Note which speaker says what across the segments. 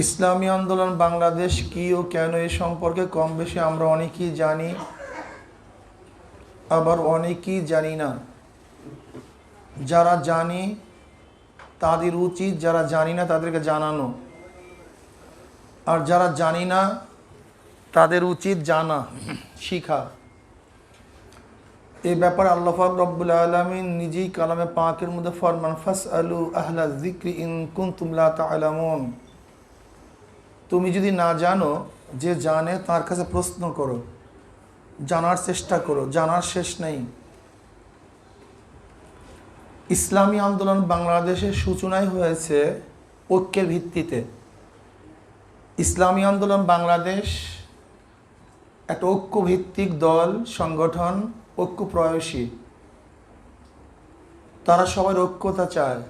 Speaker 1: ইসলামী আন্দোলন বাংলাদেশ কি ও কেন এ সম্পর্কে কম বেশি আমরা অনেকেই জানি, আবার অনেকেই জানি না। যারা জানি তাদের উচিত যারা জানি না তাদেরকে জানানো, আর যারা জানি না তাদের উচিত জানা, শিখা। এই ব্যাপারে আল্লাহ পাক রব্বুল আলামিন নিজেই কালামে পাকের মধ্যে ফরমান, ফাসআলু আহলা যিকরি ইন কুনতুম লা তা'লামুন। তুমি যদি না জানো, যে জানে তার কাছে প্রশ্ন করো, জানার চেষ্টা করো, জানার শেষ নেই। ইসলামী আন্দোলন বাংলাদেশের সূচনাই হয়েছে ঐক্যের ভিত্তিতে। ইসলামী আন্দোলন বাংলাদেশ একটা ঐক্যভিত্তিক দল, সংগঠন, ঐক্য প্রয়াসী। তারা সবার ঐক্যতা চায়,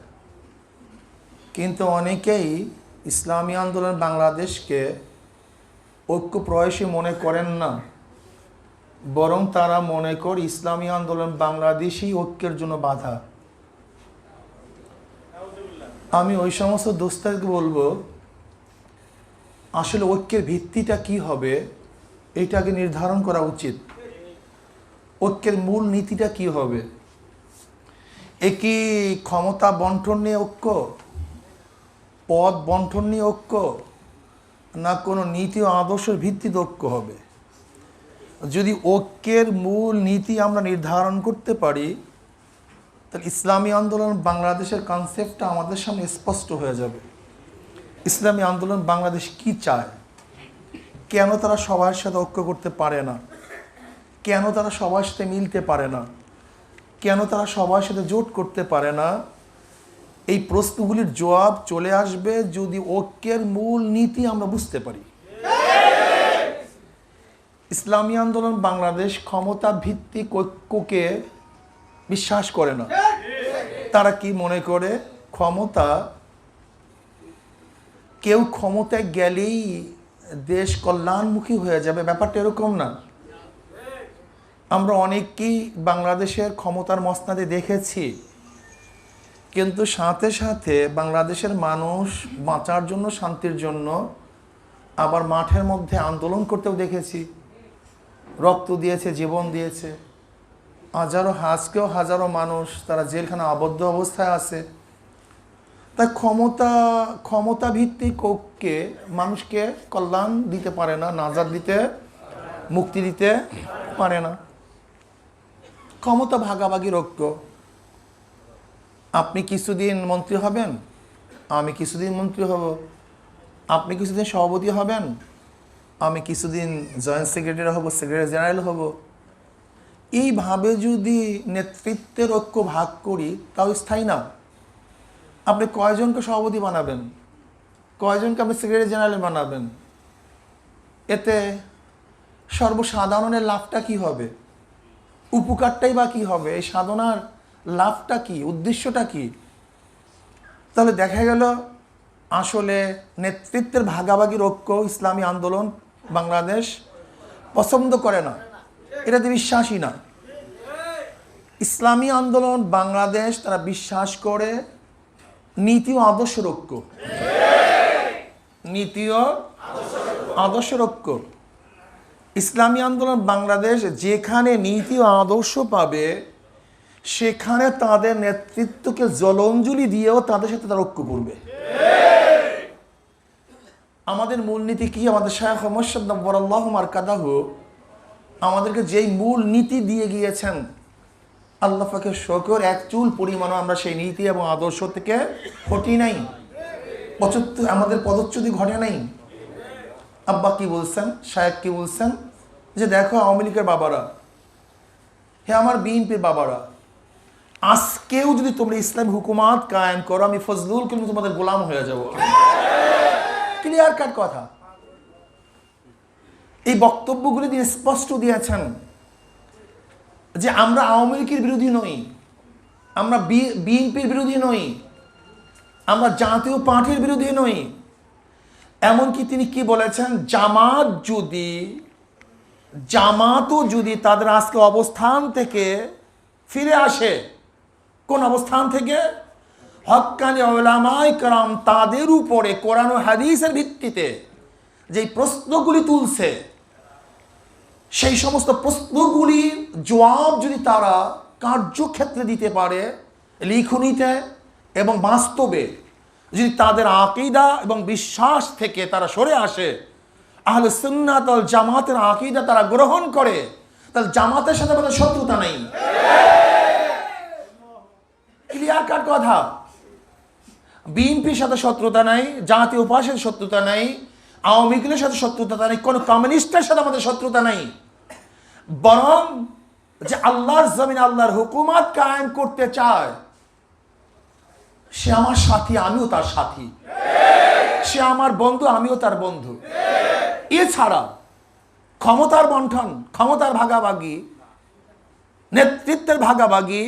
Speaker 1: কিন্তু অনেকেই ইসলামী আন্দোলন বাংলাদেশকে ঐক্য প্রয়াসী মনে করেন না, বরং তারা মনে করে ইসলামী আন্দোলন বাংলাদেশই ঐক্যের জন্য বাধা। আমি ওই সমস্ত দোস্তাদেরকে বলবো, আসলে ঐক্যের ভিত্তিটা কি হবে এইটাকে নির্ধারণ করা উচিত। ঐক্যের মূল নীতিটা কি হবে? এ কি ক্ষমতা বন্টন নিয়ে ঐক্য, পদ বন্টন নিয়ে ঐক্য, না কোনো নীতি ও আদর্শের ভিত্তিতে ঐক্য হবে? যদি ঐক্যের মূল নীতি আমরা নির্ধারণ করতে পারি, তাহলে ইসলামী আন্দোলন বাংলাদেশের কনসেপ্টটা আমাদের সামনে স্পষ্ট হয়ে যাবে। ইসলামী আন্দোলন বাংলাদেশ কি চায়, কেন তারা সবার সাথে ঐক্য করতে পারে না, কেন তারা সবার সাথে মিলতে পারে না, কেন তারা সবার সাথে জোট করতে পারে না, এই প্রশ্নগুলির জবাব চলে আসবে যদি ঐক্যের মূল নীতি আমরা বুঝতে পারি। ইসলামী আন্দোলন বাংলাদেশ ক্ষমতা ভিত্তিক ঐক্যকে বিশ্বাস করে না। তারা কি মনে করে, ক্ষমতা, কেউ ক্ষমতায় গেলেই দেশ কল্যাণমুখী হয়ে যাবে, ব্যাপারটা এরকম না। আমরা অনেকেই বাংলাদেশের ক্ষমতার মসনদে দেখেছি, কিন্তু সাথে সাথে বাংলাদেশের মানুষ বাঁচার জন্য, শান্তির জন্য আবার মাঠের মধ্যে আন্দোলন করতেও দেখেছি, রক্ত দিয়েছে, জীবন দিয়েছে। আজকেও হাজারো মানুষ তারা জেলখানা আবদ্ধ অবস্থায় আছে। তাই ক্ষমতা ভিত্তিক ঐক্যে মানুষকে কল্যাণ দিতে পারে না, নাজাত দিতে, মুক্তি দিতে পারে না। ক্ষমতা ভাগাভাগির ঐক্য, আপনি কিছুদিন মন্ত্রী হবেন, আমি কিছুদিন মন্ত্রী হব, আপনি কিছুদিন সভাপতি হবেন, আমি কিছুদিন জয়েন্ট সেক্রেটারি হব, সেক্রেটারি জেনারেল হব। এইভাবে যদি নেতৃত্বের ঐক্য ভাগ করি তাও স্থায়ী না। আপনি কয়জনকে সভাপতি বানাবেন, কয়জনকে আপনি সেক্রেটারি জেনারেল বানাবেন? এতে সর্বসাধারণের লাভটা কি হবে, উপকারটাই বা কী হবে? এই সাধনার লাভটা কি, উদ্দেশ্যটা কি? তাহলে দেখা গেল আসলে নেতৃত্বের ভাগাভাগির ঐক্য ইসলামী আন্দোলন বাংলাদেশ পছন্দ করে না, এটাতে বিশ্বাসী না। ইসলামী আন্দোলন বাংলাদেশ তারা বিশ্বাস করে নীতি ও আদর্শের ঐক্য, নীতি ও আদর্শের ঐক্য। ইসলামী আন্দোলন বাংলাদেশ যেখানে নীতি ও আদর্শ পাবে, সেখানে তাদের নেতৃত্বকে জলাঞ্জলি দিয়েও তাদের সাথে তারা ঐক্য করবে। আমাদের মূলনীতি কি? আমাদের শায়খ মুর্শিদ নব্বরাল্লাহু মারকাদাহু আমাদেরকে যেই মূল নীতি দিয়ে গিয়েছেন, আল্লাহ পাকের শুকর, এক চুল পরিমাণও আমরা সেই নীতি এবং আদর্শ থেকে হটি নাই, আমাদের পদচ্যুতি ঘটে নাই। আব্বা কি বলছেন, শায়েখ কি বলছেন, যে দেখো আওয়ামী লীগের বাবারা, হে আমার বিএনপির বাবারা, আজকেও যদি তোমরা ইসলামী হুকুমাত কায়েম করো, আমি ফজলুল কিন্তু তোমাদের গোলাম হয়ে যাব। ক্লিয়ার কাট কথা। এই বক্তব্যগুলি দিয়ে স্পষ্ট দিয়েছেন যে আমরা আওয়ামী লীগের বিরোধী নই, আমরা বিএনপির বিরোধী নই, আমরা জাতীয় পার্টির বিরোধী নই। এমনকি তিনি কি বলেছেন, জামাতও যদি তাদের আজকে অবস্থান থেকে ফিরে আসে, কোন অবস্থান থেকে? হক্কানি উলামায়ে কেরাম তাদের উপরে কোরআন ও হাদিসের ভিত্তিতে যেই প্রশ্নগুলি তুলছে, সেই সমস্ত প্রশ্নগুলির জবাব যদি তারা কার্যক্ষেত্রে দিতে পারে, লিখনিতে এবং বাস্তবে, যদি তাদের আকীদা এবং বিশ্বাস থেকে তারা সরে আসে, আহলে সুন্নাত ওয়াল জামাতের আকীদা তারা গ্রহণ করে, তাহলে জামাতের সাথে আমাদের শত্রুতা নেই। ক্লিয়ার কাট কথা। বিএনপির সাথে শত্রুতা নাই, জাতীয় পার্টির শত্রুতা নাই, আওয়ামী লীগের সাথে শত্রুতা নাই, কোনো কমিউনিস্টের সাথে আমাদের শত্রুতা নাই। বরং যে আল্লাহর জমিনে আল্লাহর হুকুমত কায়েম করতে চায়, সে আমার সাথী, আমিও তার সাথী, সে আমার বন্ধু, আমিও তার বন্ধু। এছাড়া ক্ষমতার বন্টন, ক্ষমতার ভাগাভাগি, নেতৃত্বের ভাগাভাগি,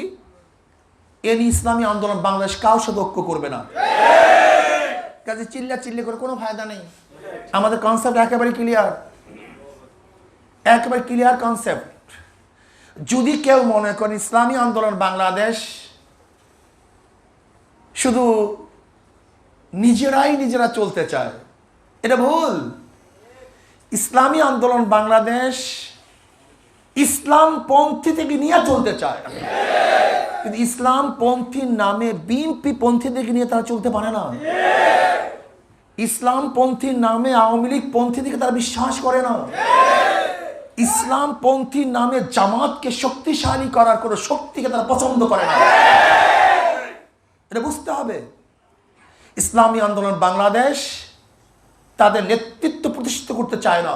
Speaker 1: এর ইসলামী আন্দোলন বাংলাদেশ কারোর সাথে ঐক্য করবে না। কাজে চিল্লি করে কোনো ফায়দা নেই। আমাদের কনসেপ্ট একেবারে ক্লিয়ার, একেবারে ক্লিয়ার কনসেপ্ট। যদি কেউ মনে করেন ইসলামী আন্দোলন বাংলাদেশ শুধু নিজেরা চলতে চায়, এটা ভুল। ইসলামী আন্দোলন বাংলাদেশ ইসলাম পন্থী থেকে নিয়ে চলতে চায়, কিন্তু ইসলাম পন্থীর নামে বিএনপি পন্থী থেকে নিয়ে তারা চলতে পারে না। ইসলাম পন্থীর নামে আওয়ামী লীগ পন্থী থেকে তারা বিশ্বাস করে না। ইসলাম পন্থীর নামে জামাতকে শক্তিশালী করার কোনো শক্তিকে তারা পছন্দ করে না। এটা বুঝতে হবে। ইসলামী আন্দোলন বাংলাদেশ তাদের নেতৃত্ব প্রতিষ্ঠিত করতে চায় না,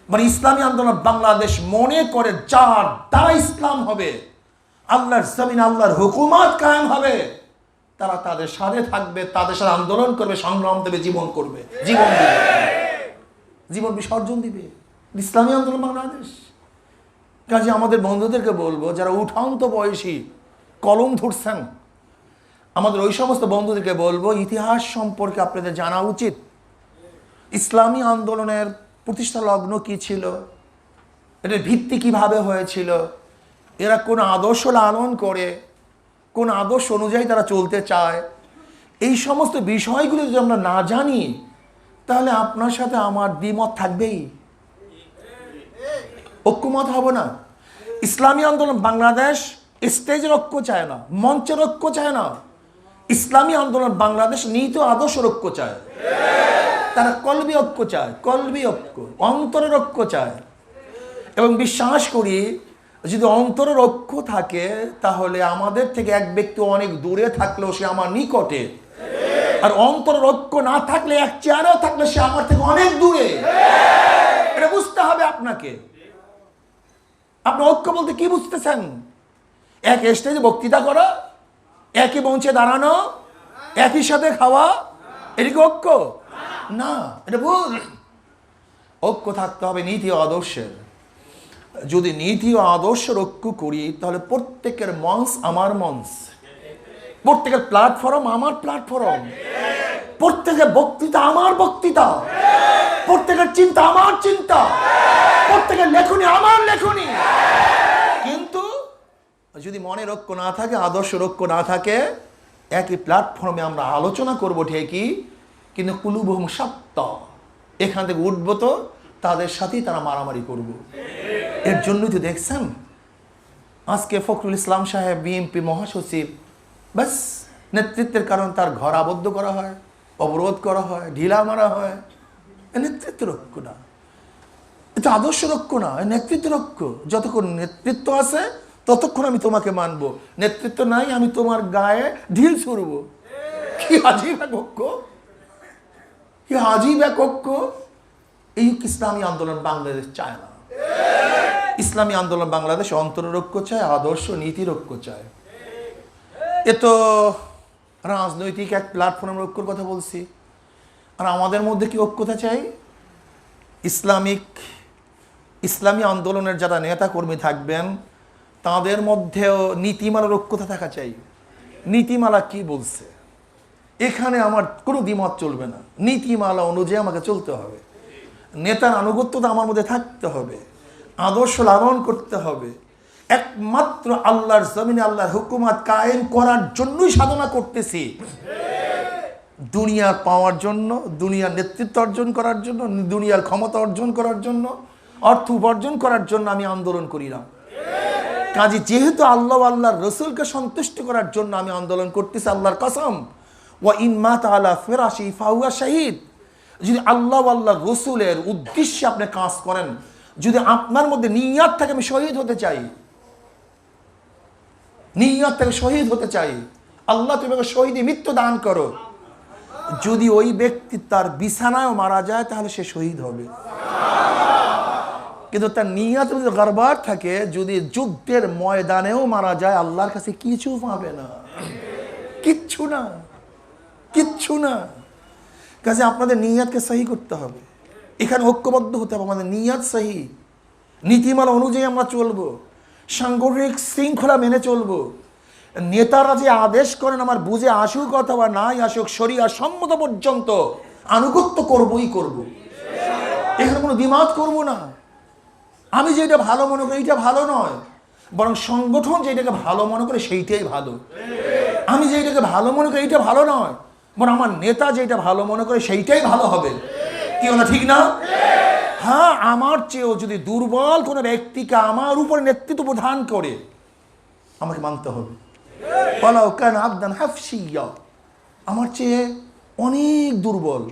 Speaker 1: মানে ইসলামী আন্দোলন বাংলাদেশ মনে করে যার দ্বারা ইসলাম হবে, আল্লাহর জমিন আল্লাহর হুকুমত কায়েম হবে, তারা তাদের সাথে থাকবে, তাদের সাথে আন্দোলন করবে, সংগ্রাম দেবে, জীবন করবে, জীবন দিবে, জীবন বিসর্জন দিবে। ইসলামী আন্দোলন বাংলাদেশ। কাজে আমাদের বন্ধুদেরকে বলবো, যারা উঠান্ত বয়সী কলম ধরছেন, আমাদের ওই সমস্ত বন্ধুদেরকে বলবো, ইতিহাস সম্পর্কে আপনাদের জানা উচিত। ইসলামী আন্দোলনের প্রতিষ্ঠা লগ্ন কি ছিল, এটার ভিত্তি কিভাবে হয়েছিল, এরা কোন আদর্শ লালন করে, কোন আদর্শ অনুযায়ী তারা চলতে চায়, এই সমস্ত বিষয়গুলো যদি আমরা না জানি, তাহলে আপনার সাথে আমার দ্বিমত থাকবেই, ঐক্যমত হবে না। ইসলামী আন্দোলন বাংলাদেশ স্টেজের ঐক্য চায় না, মঞ্চের ঐক্য চায় না। ইসলামী আন্দোলন বাংলাদেশ নীতি আদর্শের ঐক্য চায়। তারা কলবি ঐক্য চায়, কলবি ঐক্য, অন্তরের ঐক্য চায়। এবং বিশ্বাস করি, যদি অন্তরের ঐক্য থাকে, তাহলে আমাদের থেকে এক ব্যক্তি অনেক দূরে থাকলেও সে আমার নিকটে, আর অন্তরের ঐক্য না থাকলে, এক চেয়ারেও থাকলে সে আমার থেকে অনেক দূরে। এটা বুঝতে হবে আপনাকে। আপনি ঐক্য বলতে কি বুঝতেছেন? এক স্টেজে বক্তৃতা করা, একই মঞ্চে দাঁড়ানো, একই সাথে খাওয়া, এটা কি ঐক্য? না, এটা ভুল। ঐক্য থাকতে হবে নীতি ও আদর্শের। যদি নীতি ও আদর্শের ঐক্য করি, তাহলে প্রত্যেকের মঞ্চ আমার মঞ্চ, প্রত্যেকের প্ল্যাটফর্ম আমার প্ল্যাটফর্ম, প্রত্যেকের বক্তৃতা আমার বক্তৃতা, প্রত্যেকের চিন্তা আমার চিন্তা, প্রত্যেকের লেখনী আমার লেখনী। কিন্তু যদি মনের ঐক্য না থাকে, আদর্শের ঐক্য না থাকে, একই প্ল্যাটফর্মে আমরা আলোচনা করব ঠিকই, কিন্তু কুলুবহুম শাত্তা, এখান থেকে উঠবো তো তাদের সাথেই তারা মারামারি করব। এর জন্যই তো দেখছেন আজকে ফখরুল ইসলাম সাহেব বিএনপি মহাসচিব, ব্যাস নেতৃত্বের কারণ তার ঘর আবদ্ধ করা হয়, অবরোধ করা হয়, ঢিলা মারা হয়। নেতৃত্বের ঐক্য না, এটা আদর্শের ঐক্য না, নেতৃত্বের ঐক্য। যতক্ষণ নেতৃত্ব আছে ততক্ষণ আমি তোমাকে মানবো, নেতৃত্ব নাই আমি তোমার গায়ে ঢিল ছুড়ব। কি আজীব এক ঐক্য, কি আজীব এক ঐক্য। এই ইসলামী আন্দোলন বাংলাদেশ চায় না। ইসলামী আন্দোলন বাংলাদেশ অন্তরের ঐক্য চায়, আদর্শ নীতির ঐক্য চায়। এ তো রাজনৈতিক এক প্ল্যাটফর্মের ঐক্যর কথা বলছি। আর আমাদের মধ্যে কি ঐক্যতা চাই? ইসলামী আন্দোলনের যারা নেতা কর্মী থাকবেন, তাদের মধ্যেও নীতিমালার ঐক্যতা থাকা চাই। নীতিমালা কি বলছে, এখানে আমার কোনো দ্বিমত চলবে না। নীতিমালা অনুযায়ী আমাকে চলতে হবে, নেতার আনুগত্যতা আমার মধ্যে থাকতে হবে, আদর্শ লালন করতে হবে। একমাত্র আল্লাহর জমিনে আল্লাহর হুকুমত কায়েম করার জন্যই সাধনা করতেছি। দুনিয়া পাওয়ার জন্য, দুনিয়ার নেতৃত্ব অর্জন করার জন্য, দুনিয়ার ক্ষমতা অর্জন করার জন্য, অর্থ উপার্জন করার জন্য আমি আন্দোলন করি না। কাজে যেহেতু আল্লাহর রসুলকে সন্তুষ্ট করার জন্য আমি আন্দোলন করতেছি, আল্লাহর কসম, ওয়া ইন মাতা আলা ফিরাশি ফাহুয়া শাহিদ। যদি আল্লাহর রসুলের উদ্দেশ্যে আপনি কাজ করেন, যদি আপনার মধ্যে নিয়ত থাকে আমি শহীদ হতে চাই, নিয়ত থেকে শহীদ হতে চাই, আল্লাহ তুমি আমাকে শহীদে মৃত্যু দান করো, যদি ওই ব্যক্তি তার বিছানায়ও মারা যায় তাহলে সে শহীদ হবে। কিন্তু তার নিয়ত যদি গড়বড় থাকে, যদি যুদ্ধের ময়দানেও মারা যায়, আল্লাহর কাছে কিছু পাবে না, কিচ্ছু না, কিচ্ছু না। কাজে আপনাদের নিয়তকে সহি করতে হবে, এখানে ঐক্যবদ্ধ হতে হবে, আমাদের নিয়ত সহি, নীতিমালা অনুযায়ী আমরা চলবো, সাংগঠনিক শৃঙ্খলা মেনে চলবো। নেতারা যে আদেশ করেন আমার বুঝে আসুক অথবা নাই আসুক, শরিয়া সম্মত পর্যন্ত আনুগত্য করবই করব, এখানে কোনো দ্বিমত করব না। আমি যেটা ভালো মনে করি এইটা ভালো নয়, বরং সংগঠন যেটাকে ভালো মনে করে সেইটাই ভালো। আমি যেটাকে ভালো মনে করি এইটা ভালো নয়, বরং আমার নেতা যেটা ভালো মনে করে সেইটাই ভালো হবে। কি বলা ঠিক না? হ্যাঁ, আমার চেয়েও যদি দুর্বল কোনো ব্যক্তিকে আমার উপরে নেতৃত্ব প্রদান করে আমাকে মানতে হবে। আমার চেয়ে অনেক দুর্বল,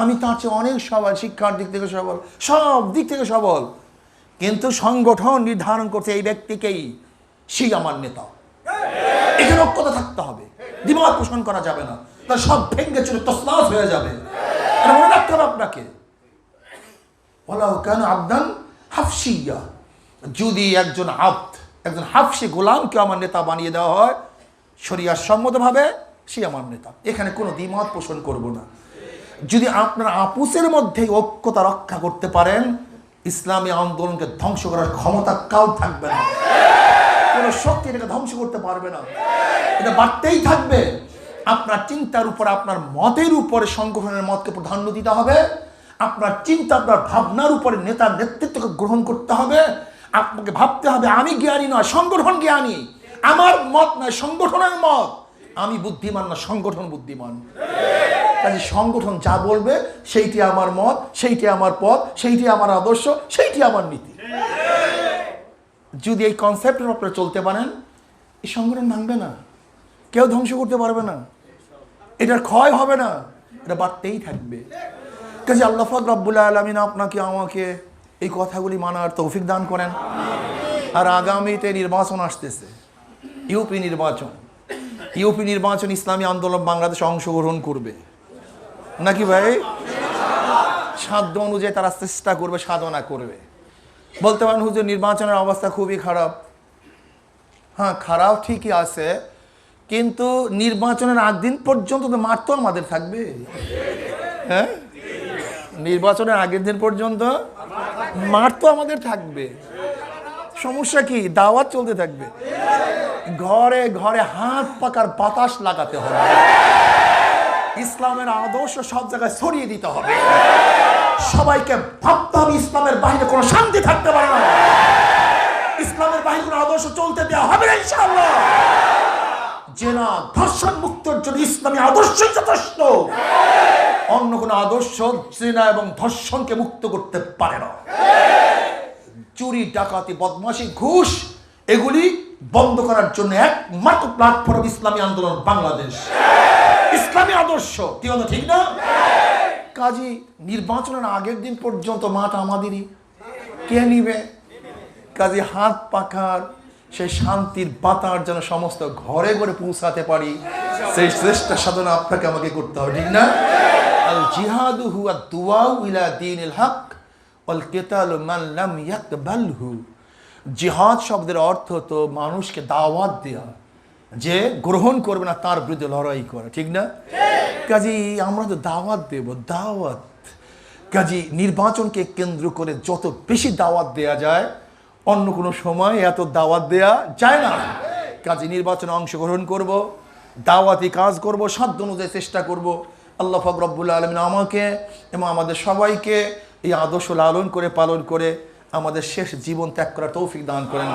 Speaker 1: আমি তার চেয়ে অনেক সবল, শিক্ষার দিক থেকে সবল, সব দিক থেকে সবল, কিন্তু সংগঠন নির্ধারণ করছে এই ব্যক্তিকেই সেই আমার নেতা। এখানে ঐক্যতা থাকতে হবে, দ্বিমত পোষণ করা যাবে না, তার সব ভেঙ্গে চলে তছনছ হয়ে যাবে। এটা মনে রাখতে হবে আপনাকে। যদি একজন হাফসি গোলামকে আমার নেতা বানিয়ে দেওয়া হয় শরিয়ার সম্মতভাবে, সে আমার নেতা, এখানে কোনো দ্বিমত পোষণ করব না। যদি আপনার আপুসের মধ্যে ঐক্যতা রক্ষা করতে পারেন, ইসলামী আন্দোলনকে ধ্বংস করার ক্ষমতা কাউ থাকবে না, কোনো শক্তি এটাকে ধ্বংস করতে পারবে না, এটা বাড়তেই থাকবে। আপনার চিন্তার উপর, আপনার মতের উপরে সংগঠনের মতকে প্রাধান্য দিতে হবে, আপনার চিন্তা, আপনার ভাবনার উপরে নেতার নেতৃত্বকে গ্রহণ করতে হবে। আপনাকে ভাবতে হবে আমি জ্ঞানী নয়, সংগঠন জ্ঞানী, আমার মত নয় সংগঠনের মত, আমি বুদ্ধিমান না সংগঠন বুদ্ধিমান। কাজে সংগঠন যা বলবে সেইটি আমার মত, সেইটি আমার পথ, সেইটি আমার আদর্শ, সেইটি আমার নীতি। যদি এই কনসেপ্টের আপনারা চলতে পারেন, এই সংগঠন ভাঙবে না, কেউ ধ্বংস করতে পারবে না, এটার ক্ষয় হবে না, এটা বাড়তেই থাকবে। কাজে আল্লাহ পাক রব্বুল আলামিন আপনাকে আমাকে এই কথাগুলি মানার তৌফিক দান করেন। আর আগামীতে নির্বাচন আসতেছে, ইউপি নির্বাচন ইসলামী আন্দোলন বাংলাদেশে অংশগ্রহণ করবে নাকি ভাই? সাধ্য অনুযায়ী তারা চেষ্টা করবে, সাধনা করবে। বলতে পারেন হুজুর নির্বাচনের অবস্থা খুবই খারাপ। হ্যাঁ, খারাপ ঠিকই আছে, কিন্তু নির্বাচনের আগ দিন পর্যন্ত তো মাঠ তো আমাদের থাকবে। হ্যাঁ, নির্বাচনের আগের দিন পর্যন্ত মাঠ তো আমাদের থাকবে। সমস্যা কি? দাওয়াত চলতে থাকবে, ঘরে ঘরে হাত পাকার বাতাস লাগাতে হবে, ইসলামের আদর্শ সব জায়গায় ছড়িয়ে দিতে হবে, সবাইকে ভাবতে হবে ইসলামের বাহিরে কোনো শান্তি থাকতে পারে না, ইসলামের বাহিরে কোনো আদর্শ চলতে দেওয়া হবে না ইনশাআল্লাহ। জেনা ধর্ষণ মুক্তর জন্য ইসলামী আদর্শই যথেষ্ট, অন্য কোনো আদর্শ জেনা এবং ধর্ষণকে মুক্ত করতে পারে না। চুরি, ডাকাতি, বদমাশি, ঘুষ এগুলি বন্ধ করার জন্য একমাত্র প্ল্যাটফর্ম ইসলামী আন্দোলন বাংলাদেশ, ইসলামী আদর্শ। কি হলো ঠিক না? কাজী নির্বাচনের আগের দিন পর্যন্ত মাঠ আমাদেরই, কে নিবে? কাজী হাত পাখার সেই শান্তির বাতার যেন সমস্ত ঘরে ঘরে পৌঁছাতে পারি, সেই চেষ্টা সাধনা আপনাকে আমাকে করতে হবে, ঠিক না? আল জিহাদু হুয়া দুআউ ইলা দীনিল হক ওয়াল কিতালু মান লাম ইয়াকবালহু। জিহাদ শব্দের অর্থ তো মানুষকে দাওয়াত দেয়া, যে গ্রহণ করবে না তার বিরুদ্ধে লড়াই করা, ঠিক না? কাজী আমরা তো দাওয়াত দেব, দাওয়াত। কাজী নির্বাচনকে কেন্দ্র করে যত বেশি দাওয়াত দেয়া যায়, অন্য কোনো সময় এত দাওয়াত দেয়া যায় না। কাজী নির্বাচনে অংশগ্রহণ করব, দাওয়াতি কাজ করব, সাধ্য অনুযায়ী চেষ্টা করব। আল্লাহ পাক রব্বুল আলামিন আমাকে এবং আমাদের সবাইকে এই আদর্শ লালন করে পালন করে আমাদের শেষ জীবন ত্যাগ করার তৌফিক দান করেন।